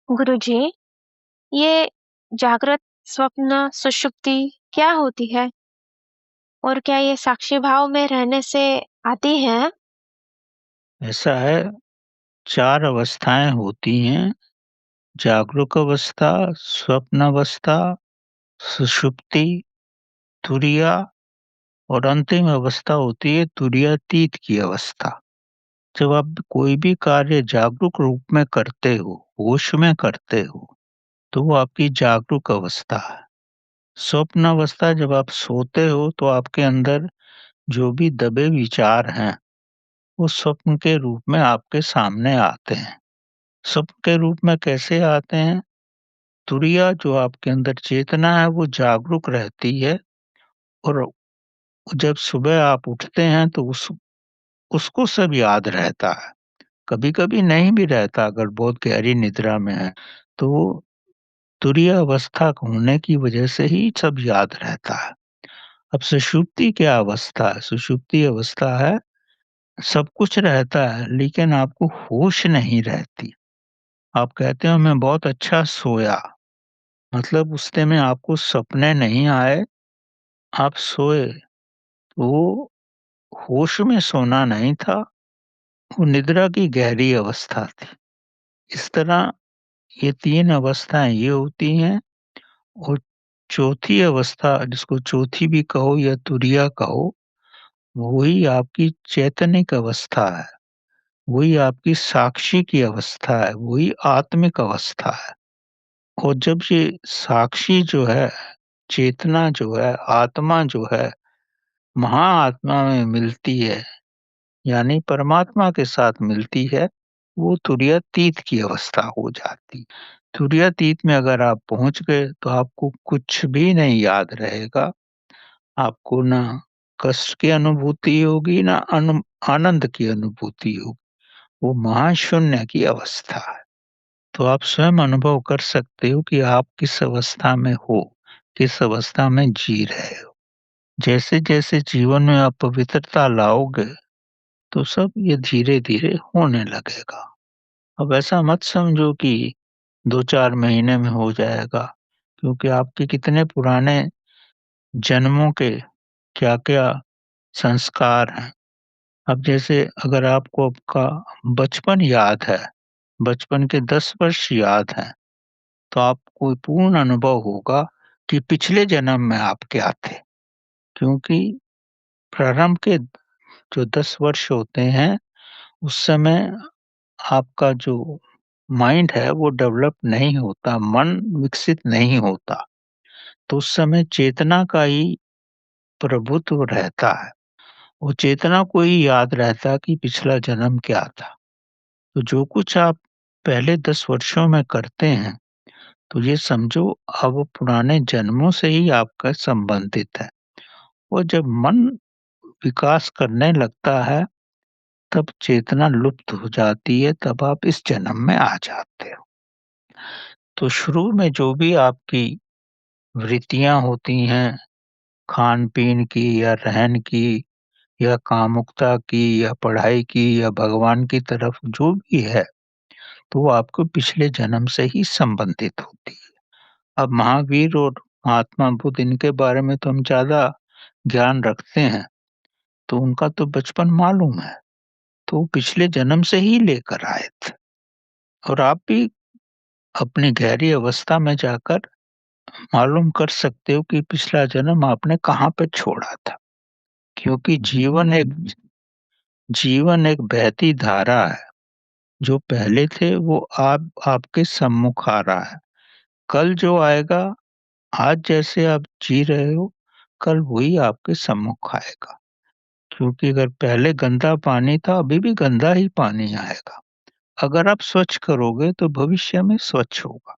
गुरुजी, ये जागृत स्वप्न सुषुप्ति क्या होती है और क्या ये साक्षी भाव में रहने से आती है? ऐसा है, 4 अवस्थाएँ होती हैं, जागरूक अवस्था, स्वप्न अवस्था, सुषुप्ति, तुरिया और अंतिम अवस्था होती है तुरियातीत की अवस्था। जब आप कोई भी कार्य जागरूक रूप में करते हो, होश में करते हो, तो वो आपकी जागरूक अवस्था है। स्वप्न अवस्था जब आप सोते हो तो आपके अंदर जो भी दबे विचार हैं, वो स्वप्न के रूप में आपके सामने आते हैं। स्वप्न के रूप में कैसे आते हैं? तुरिया जो आपके अंदर चेतना है वो जागरूक रहती है और जब सुबह आप उठते हैं तो उसको सब याद रहता है। कभी-कभी नहीं भी रहता अगर बहुत गहरी निद्रा में है, तो वो तुरीय अवस्था होने की वजह से ही सब याद रहता है। अब सुषुप्ति क्या अवस्था है? सुषुप्ति अवस्था है सब कुछ रहता है लेकिन आपको होश नहीं रहती। आप कहते हो मैं बहुत अच्छा सोया, मतलब उस में आपको सपने नहीं आए, आप सोए, वो होश में सोना नहीं था, वो निद्रा की गहरी अवस्था थी। इस तरह ये 3 अवस्थाएँ ये होती हैं और चौथी अवस्था जिसको चौथी भी कहो या तुरीया कहो, वही आपकी चैतनिक अवस्था है, वही आपकी साक्षी की अवस्था है, वही आत्मिक अवस्था है। और जब ये साक्षी जो है, चेतना जो है, आत्मा जो है, महाआत्मा में मिलती है, यानी परमात्मा के साथ मिलती है, वो तुरीयातीत की अवस्था हो जाती। तुरीयातीत में अगर आप पहुँच गए तो आपको कुछ भी नहीं याद रहेगा, आपको ना कष्ट की अनुभूति होगी, ना आनंद की अनुभूति होगी, वो महाशून्य की अवस्था है। तो आप स्वयं अनुभव कर सकते हो कि आप किस अवस्था में हो, किस अवस्था में जी रहे हो। जैसे-जैसे जीवन में आप पवित्रता लाओगे तो सब ये धीरे-धीरे होने लगेगा। अब ऐसा मत समझो कि 2-4 महीने में हो जाएगा, क्योंकि आपके कितने पुराने जन्मों के क्या-क्या संस्कार हैं। अब जैसे अगर आपको आपका बचपन याद है, बचपन के 10 वर्ष याद हैं, तो आपको पूर्ण अनुभव होगा कि पिछले जन्म में आप क्या थे। क्योंकि प्रारंभ के जो 10 वर्ष होते हैं, उस समय आपका जो माइंड है वो डेवलप नहीं होता, मन विकसित नहीं होता, तो उस समय चेतना का ही प्रभुत्व रहता है। वो चेतना को ही याद रहता है कि पिछला जन्म क्या था। तो जो कुछ आप पहले 10 वर्षों में करते हैं, तो ये समझो अब वो पुराने जन्मों से ही आपका संबंधित है। और जब मन विकास करने लगता है, तब चेतना लुप्त हो जाती है, तब आप इस जन्म में आ जाते हो। तो शुरू में जो भी आपकी वृत्तियाँ होती हैं, खान-पीन की या रहन की या कामुकता की या पढ़ाई की या भगवान की तरफ जो भी है, तो वो आपको पिछले जन्म से ही संबंधित होती है। अब महावीर और महात्मा बुद्ध इनके बारे में तो हम ज़्यादा ज्ञान रखते हैं, तो उनका तो बचपन मालूम है, तो वो पिछले जन्म से ही लेकर आए थे। और आप भी अपनी गहरी अवस्था में जाकर मालूम कर सकते हो कि पिछला जन्म आपने कहाँ पे छोड़ा था। क्योंकि जीवन एक बहती धारा है, जो पहले थे वो आपके सम्मुख आ रहा है। कल जो आएगा, आज जैसे आप जी रहे हो, कल वही आपके सम्मुख आएगा। क्योंकि अगर पहले गंदा पानी था, अभी भी गंदा ही पानी आएगा। अगर आप स्वच्छ करोगे तो भविष्य में स्वच्छ होगा।